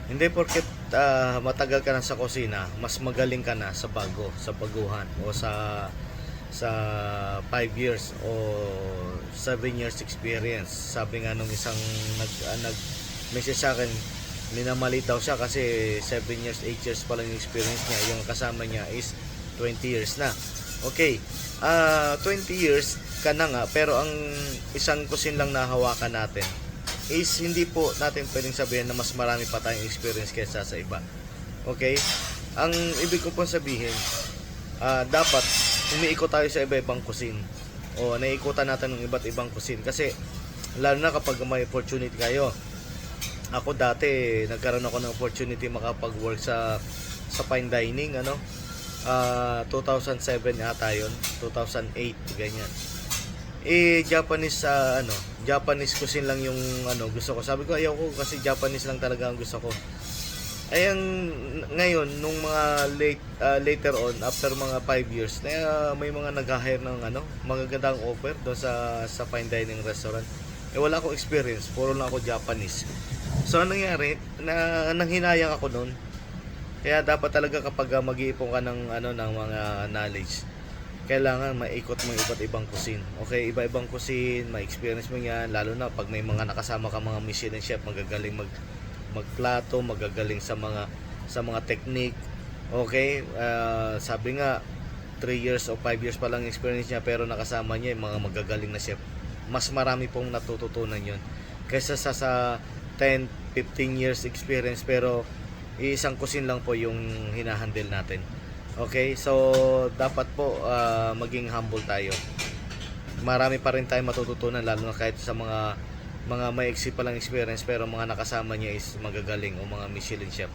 Hindi porket matagal ka na sa kusina, mas magaling ka na sa baguhan o sa 5 years o 7 years experience. Sabi nga nung isang nag-message sa akin, minamali daw siya kasi 7 years, 8 years pa lang yung experience niya. Yung kasama niya is 20 years na. Okay, 20 years ka na nga, pero ang isang kusin lang na hawakan natin is hindi po natin pwedeng sabihin na mas marami pa tayong experience kaysa sa iba. Okay? Ang ibig ko pong sabihin, dapat umiikot tayo sa iba-ibang kusin. O naiikutan natin ng iba't ibang kusin. Kasi, lalo na kapag may opportunity kayo. Ako dati, nagkaroon ako ng opportunity makapag-work sa fine dining, 2007 ata yun, 2008, ganyan. Japanese cuisine lang yung gusto ko. Sabi ko ayaw ko kasi Japanese lang talaga ang gusto ko. Ay ngayon nung mga later on after mga 5 years may mga nag-hire ng magagandang offer doon sa fine dining restaurant. Wala akong experience, puro lang ako Japanese. So anong nangyari? Nanghinayang ako noon. Kaya dapat talaga kapag mag-iipon ka ng ng mga knowledge, kailangan maikot mo iba't ibang cuisine. Okay, iba-ibang cuisine, ma-experience mo yan, lalo na pag may mga nakasama ka mga Michelin chef, magagaling magplato, magagaling sa mga technique. Okay, sabi nga 3 years o 5 years pa lang experience niya pero nakasama niya yung mga magagaling na chef. Mas marami pong natututunan yon kaysa sa 10, 15 years experience pero isang cuisine lang po yung hinahandle natin. Okay, so dapat po maging humble tayo. Marami pa rin tayong matututunan lalo na kahit sa mga maiksi pa lang experience pero mga nakasama niya is magagaling o mga Michelin chef.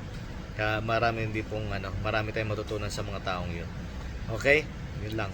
Kaya marami tayong matutunan sa mga taong 'yun. Okay? Yun lang.